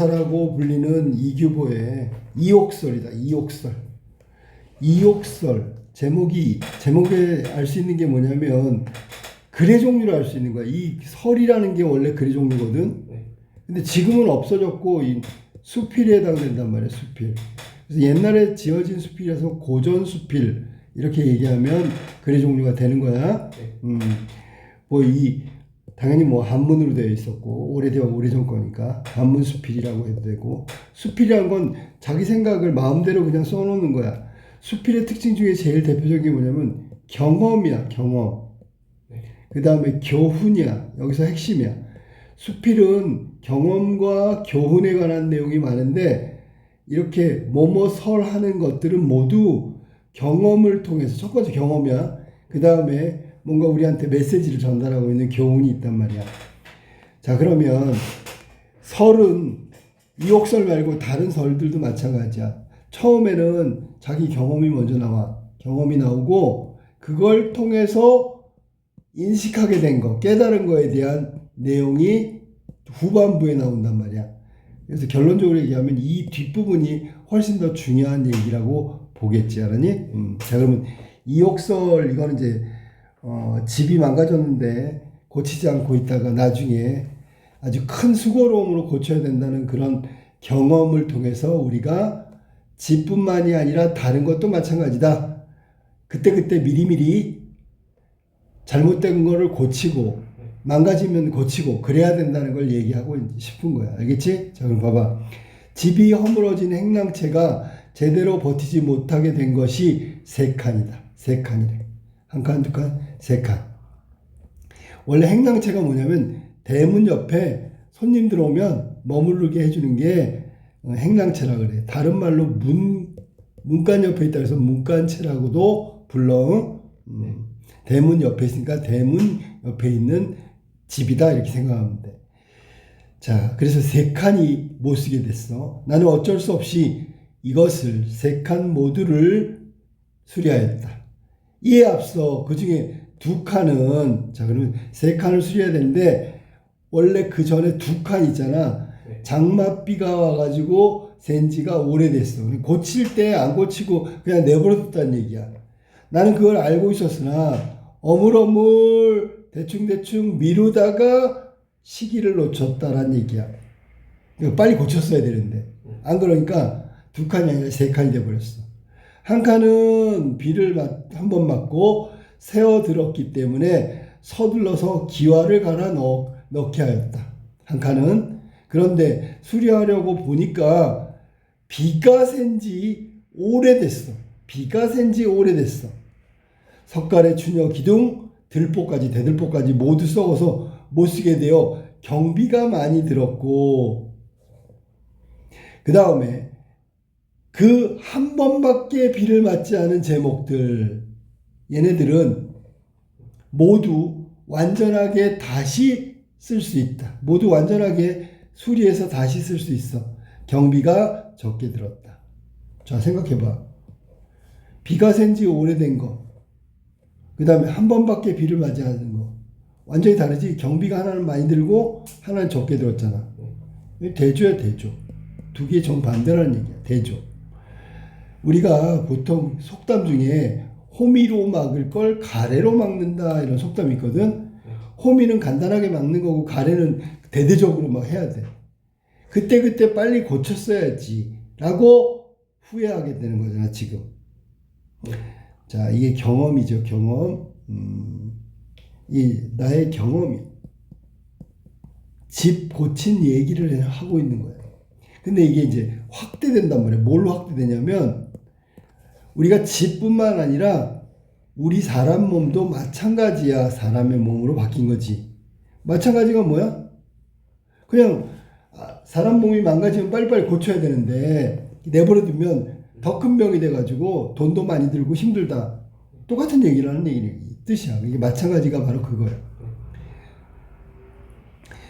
대사라고 불리는 이규보의 이옥설이다. 이옥설 제목에 알 수 있는 게 뭐냐면 글의 종류를 알 수 있는 거야. 이 설이라는 게 원래 글의 종류거든. 근데 지금은 없어졌고 이 수필에 해당된단 말이야. 수필. 그래서 옛날에 지어진 수필이라서 고전 수필 이렇게 얘기하면 글의 종류가 되는 거야. 당연히 한문으로 되어 있었고 오래전 거니까 한문 수필이라고 해도 되고, 수필이란 건 자기 생각을 마음대로 그냥 써놓는 거야. 수필의 특징 중에 제일 대표적인 게 뭐냐면 경험이야. 경험. 그 다음에 교훈이야. 여기서 핵심이야. 수필은 경험과 교훈에 관한 내용이 많은데, 이렇게 뭐뭐 하는 것들은 모두 경험을 통해서, 첫 번째 경험이야. 그 다음에 뭔가 우리한테 메시지를 전달하고 있는 교훈이 있단 말이야. 자, 그러면 설은 이옥설 말고 다른 설들도 마찬가지야. 처음에는 자기 경험이 먼저 나와. 경험이 나오고 그걸 통해서 인식하게 된 거, 깨달은 거에 대한 내용이 후반부에 나온단 말이야. 그래서 결론적으로 얘기하면 이 뒷부분이 훨씬 더 중요한 얘기라고 보겠지, 알았니? 자, 그러면 이옥설, 이거는 이제 집이 망가졌는데 고치지 않고 있다가 나중에 아주 큰 수고로움으로 고쳐야 된다는 그런 경험을 통해서 우리가 집뿐만이 아니라 다른 것도 마찬가지다. 그때그때 미리미리 잘못된 거를 고치고 망가지면 고치고 그래야 된다는 걸 얘기하고 싶은 거야. 알겠지? 자, 그럼 봐봐. 집이 허물어진 행랑채가 제대로 버티지 못하게 된 것이 세 칸이다. 세 칸이래. 한 칸, 두 칸, 세 칸. 원래 행랑채가 뭐냐면 대문 옆에 손님 들어오면 머무르게 해주는 게 행랑채라 그래. 다른 말로 문간 옆에 있다 그래서 문간채라고도 불러. 대문 옆에 있으니까 대문 옆에 있는 집이다 이렇게 생각하면 돼. 자, 그래서 세 칸이 못 쓰게 됐어. 나는 어쩔 수 없이 이것을 세 칸 모두를 수리하였다. 이에 앞서 그 중에 두 칸은, 자, 그러면 세 칸을 수리해야 되는데 원래 그 전에 두 칸 있잖아. 장맛비가 와가지고 센 지가 오래됐어. 고칠 때 안 고치고 그냥 내버려뒀다는 얘기야. 나는 그걸 알고 있었으나 어물어물 대충대충 미루다가 시기를 놓쳤다라는 얘기야. 빨리 고쳤어야 되는데 안 그러니까 두 칸이 아니라 세 칸이 돼버렸어. 한 칸은 비를 한 번 맞고 새어들었기 때문에 서둘러서 기와를 갈아 넣게 하였다. 한 칸은. 그런데 수리하려고 보니까 비가 샌 지 오래됐어. 석가래, 추녀, 기둥, 대들보까지 모두 썩어서 못 쓰게 되어 경비가 많이 들었고, 그 다음에 그 한 번밖에 비를 맞지 않은 제목들, 얘네들은 모두 완전하게 다시 쓸 수 있다. 모두 완전하게 수리해서 다시 쓸 수 있어. 경비가 적게 들었다. 자, 생각해봐. 비가 샌 지 오래된 거, 그 다음에 한 번밖에 비를 맞지 않은 거, 완전히 다르지. 경비가 하나는 많이 들고 하나는 적게 들었잖아. 대조야, 대조. 두 개 정반대라는 얘기야. 대조. 우리가 보통 속담 중에 호미로 막을 걸 가래로 막는다 이런 속담이 있거든. 호미는 간단하게 막는 거고 가래는 대대적으로 막 해야 돼. 그때 빨리 고쳤어야지 라고 후회하게 되는 거잖아, 지금. 자, 이게 경험이죠, 경험. 나의 경험이 집 고친 얘기를 하고 있는 거예요. 근데 이게 이제 확대된단 말이에요. 뭘로 확대되냐면 우리가 집뿐만 아니라 우리 사람 몸도 마찬가지야. 사람의 몸으로 바뀐 거지. 마찬가지가 뭐야? 그냥 사람 몸이 망가지면 빨리빨리 고쳐야 되는데 내버려두면 더 큰 병이 돼가지고 돈도 많이 들고 힘들다. 똑같은 얘기라는 뜻이야. 이게 마찬가지가 바로 그거야.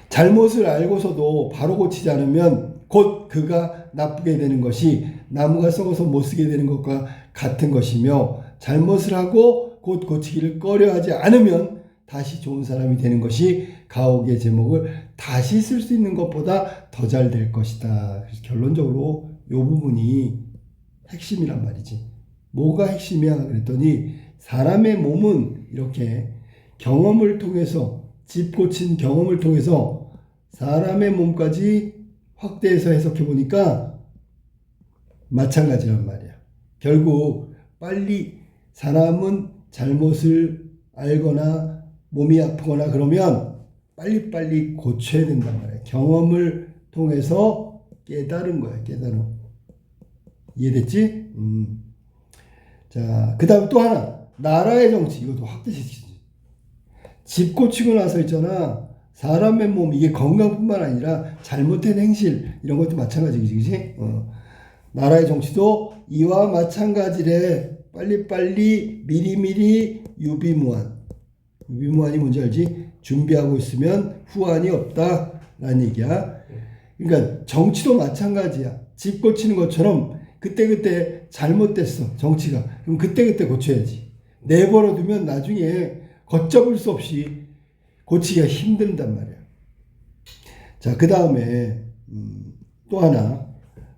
잘못을 알고서도 바로 고치지 않으면 곧 그가 나쁘게 되는 것이 나무가 썩어서 못 쓰게 되는 것과 같은 것이며, 잘못을 하고 곧 고치기를 꺼려하지 않으면 다시 좋은 사람이 되는 것이 가옥의 제목을 다시 쓸 수 있는 것보다 더 잘 될 것이다. 그래서 결론적으로 이 부분이 핵심이란 말이지. 뭐가 핵심이야? 그랬더니 사람의 몸은 이렇게 경험을 통해서 집 고친 경험을 통해서 사람의 몸까지 확대해서 해석해 보니까 마찬가지란 말이야. 결국 빨리 사람은 잘못을 알거나 몸이 아프거나 그러면 빨리빨리 고쳐야 된단 말이야. 경험을 통해서 깨달은 거야. 깨달음. 이해됐지? 자, 그 다음 또 하나. 나라의 정치. 이것도 확대시키지. 집 고치고 나서 있잖아. 사람의 몸, 이게 건강뿐만 아니라 잘못된 행실, 이런 것도 마찬가지지, 그지? 나라의 정치도 이와 마찬가지래. 빨리빨리, 미리미리, 유비무한. 유비무한이 뭔지 알지? 준비하고 있으면 후환이 없다. 라는 얘기야. 그러니까 정치도 마찬가지야. 집 고치는 것처럼 그때그때 잘못됐어. 정치가. 그럼 그때그때 고쳐야지. 내버려 두면 나중에 걷잡을 수 없이 고치기가 힘든단 말이야. 자, 그 다음에 또 하나.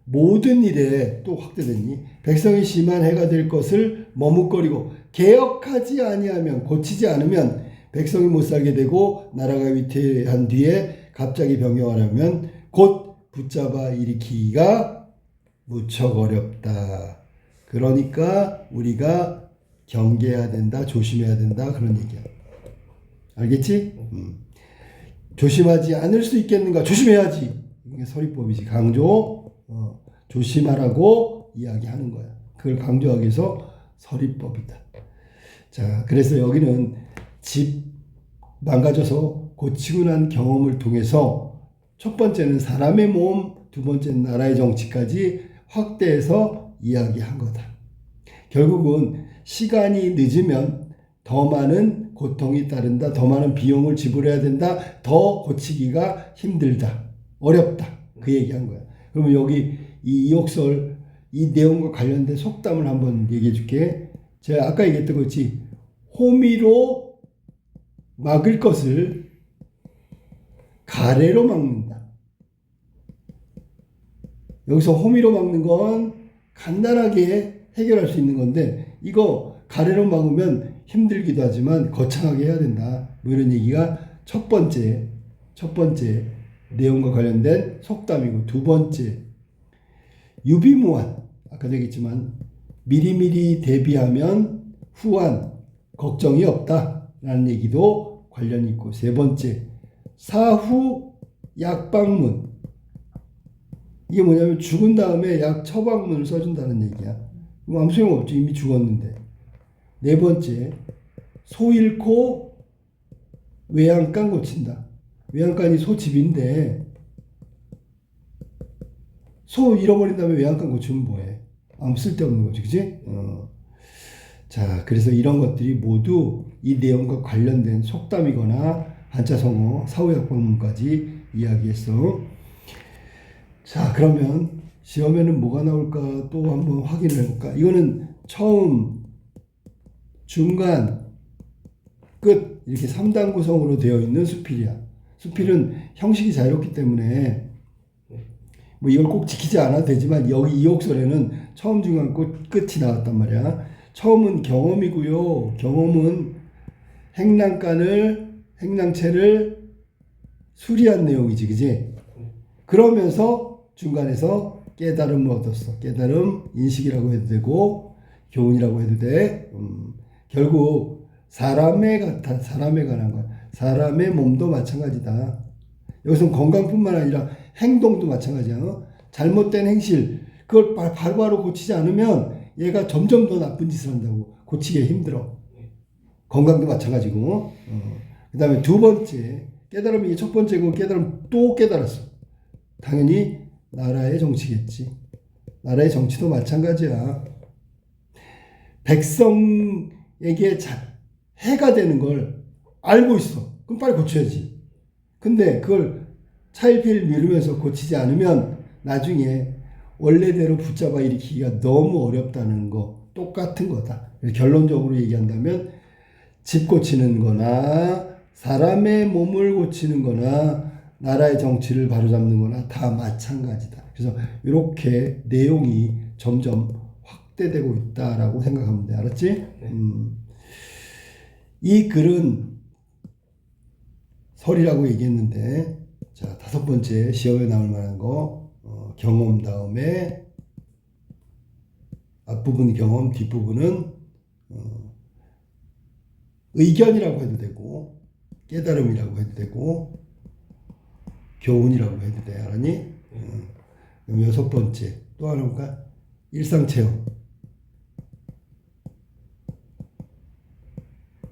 모든 일에 또 확대되니 백성이 심한 해가 될 것을 머뭇거리고 개혁하지 아니하면, 고치지 않으면 백성이 못 살게 되고 나라가 위태한 뒤에 갑자기 변경하려면 곧 붙잡아 일으키기가 무척 어렵다. 그러니까 우리가 경계해야 된다, 조심해야 된다, 그런 얘기야. 알겠지? 조심하지 않을 수 있겠는가? 조심해야지. 이게 서리법이지. 강조. 조심하라고 이야기하는 거야. 그걸 강조하기 위해서 서리법이다. 자, 그래서 여기는 집 망가져서 고치고 난 경험을 통해서 첫 번째는 사람의 몸, 두 번째는 나라의 정치까지 확대해서 이야기한 거다. 결국은 시간이 늦으면 더 많은 고통이 따른다. 더 많은 비용을 지불해야 된다. 더 고치기가 힘들다. 어렵다. 그 얘기한 거야. 그러면 여기 이 이역설, 이 내용과 관련된 속담을 한번 얘기해 줄게. 제가 아까 얘기했던 거지. 호미로 막을 것을 가래로 막는다. 여기서 호미로 막는 건 간단하게 해결할 수 있는 건데, 이거 가래로 막으면 힘들기도 하지만 거창하게 해야 된다. 뭐 이런 얘기가 첫 번째 내용과 관련된 속담이고, 두 번째 유비무한. 아까도 얘기했지만 미리미리 대비하면 후한, 걱정이 없다 라는 얘기도 관련이 있고, 세 번째 사후 약방문. 이게 뭐냐면 죽은 다음에 약 처방문을 써준다는 얘기야. 아무 소용없지. 이미 죽었는데. 네 번째 소 잃고 외양간 고친다. 외양간이 소집인데 소 잃어버린 다음에 외양간 고치면 뭐해? 아무 쓸데없는 거지, 그치? 자, 그래서 이런 것들이 모두 이 내용과 관련된 속담이거나 한자성어, 사후약방문까지 이야기했어. 자, 그러면 시험에는 뭐가 나올까 또 한번 확인을 해볼까? 이거는 처음, 중간, 끝 이렇게 3단 구성으로 되어 있는 수필이야. 수필은 형식이 자유롭기 때문에 뭐 이걸 꼭 지키지 않아도 되지만, 여기 이옥설에는 처음, 중간, 끝이 나왔단 말이야. 처음은 경험이고요. 경험은 행랑체를 수리한 내용이지, 그지? 그러면서 중간에서 깨달음을 얻었어. 깨달음, 인식이라고 해도 되고 교훈이라고 해도 돼. 결국 사람에 관한 거야. 사람의 몸도 마찬가지다. 여기서는 건강뿐만 아니라 행동도 마찬가지야. 잘못된 행실, 그걸 바로바로 고치지 않으면 얘가 점점 더 나쁜 짓을 한다고. 고치기 힘들어. 건강도 마찬가지고. 그 다음에 두 번째, 깨달음이 이게 첫 번째고, 깨달음 또 깨달았어. 당연히 나라의 정치겠지. 나라의 정치도 마찬가지야. 백성에게 해가 되는 걸 알고 있어. 그럼 빨리 고쳐야지. 근데 그걸 차일피일 미루면서 고치지 않으면 나중에 원래대로 붙잡아 일으키기가 너무 어렵다는 거 똑같은 거다. 결론적으로 얘기한다면 집 고치는 거나 사람의 몸을 고치는 거나 나라의 정치를 바로잡는 거나 다 마찬가지다. 그래서 이렇게 내용이 점점 확대되고 있다라고 생각하면 돼. 알았지? 네. 이 글은 설이라고 얘기했는데, 자, 5번째 시험에 나올 만한 거, 경험 다음에 앞부분 경험, 뒷부분은 의견이라고 해도 되고, 깨달음이라고 해도 되고, 교훈이라고 해도 돼. 알았니? 그럼 6번째 또 하나 볼까? 일상체험.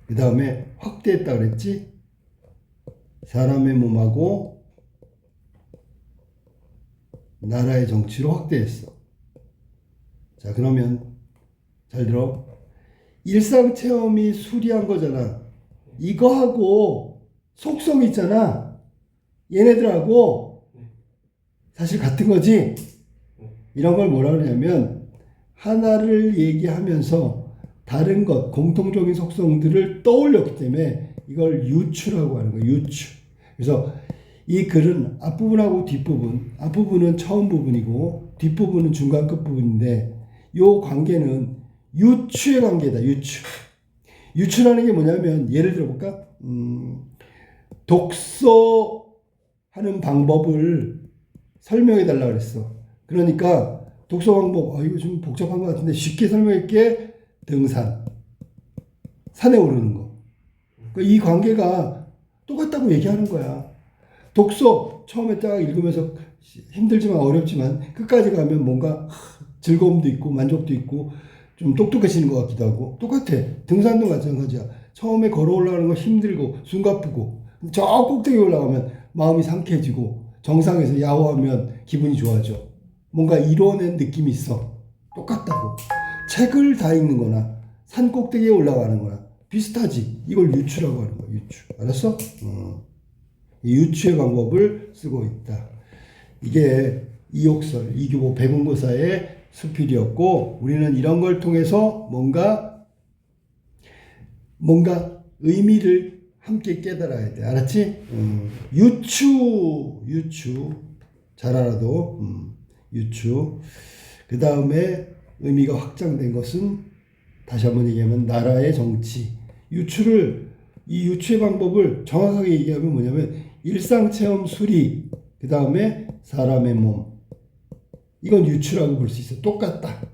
그 다음에 확대했다 그랬지? 사람의 몸하고 나라의 정치로 확대했어. 자, 그러면 잘 들어. 일상체험이 수리한 거잖아. 이거하고 속성 있잖아. 얘네들하고 사실 같은 거지. 이런 걸 뭐라 그러냐면 하나를 얘기하면서 다른 것, 공통적인 속성들을 떠올렸기 때문에 이걸 유추라고 하는 거예요. 유추. 그래서 이 글은 앞부분하고 뒷부분, 앞부분은 처음 부분이고 뒷부분은 중간 끝 부분인데 이 관계는 유추의 관계다. 유추. 유추라는 게 뭐냐면 예를 들어 볼까? 독서하는 방법을 설명해 달라 그랬어. 그러니까 독서 방법, 이거 좀 복잡한 것 같은데 쉽게 설명할게. 등산, 산에 오르는 거. 그러니까 이 관계가 똑같다고 얘기하는 거야. 독서 처음에 딱 읽으면서 힘들지만 어렵지만 끝까지 가면 뭔가 즐거움도 있고 만족도 있고 좀 똑똑해지는 것 같기도 하고 똑같아. 등산도 마찬가지야. 처음에 걸어 올라가는 거 힘들고 숨가쁘고 저 꼭대기 올라가면 마음이 상쾌해지고 정상에서 야호하면 기분이 좋아져. 뭔가 이뤄낸 느낌이 있어. 똑같다고. 책을 다 읽는 거나 산 꼭대기에 올라가는 거나 비슷하지. 이걸 유추라고 하는 거야. 유추. 알았어? 유추의 방법을 쓰고 있다. 이게 이옥설, 이규보 백운고사의 수필이었고 우리는 이런 걸 통해서 뭔가 의미를 함께 깨달아야 돼. 알았지? 유추 잘 알아도 유추. 그 다음에 의미가 확장된 것은 다시 한번 얘기하면 나라의 정치. 이 유추의 방법을 정확하게 얘기하면 뭐냐면 일상체험 수리, 그 다음에 사람의 몸. 이건 유추라고 볼 수 있어. 똑같다.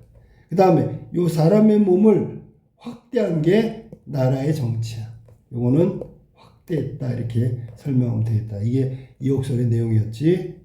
그 다음에 이 사람의 몸을 확대한 게 나라의 정치야. 요거는 확대했다. 이렇게 설명하면 되겠다. 이게 이옥설의 내용이었지.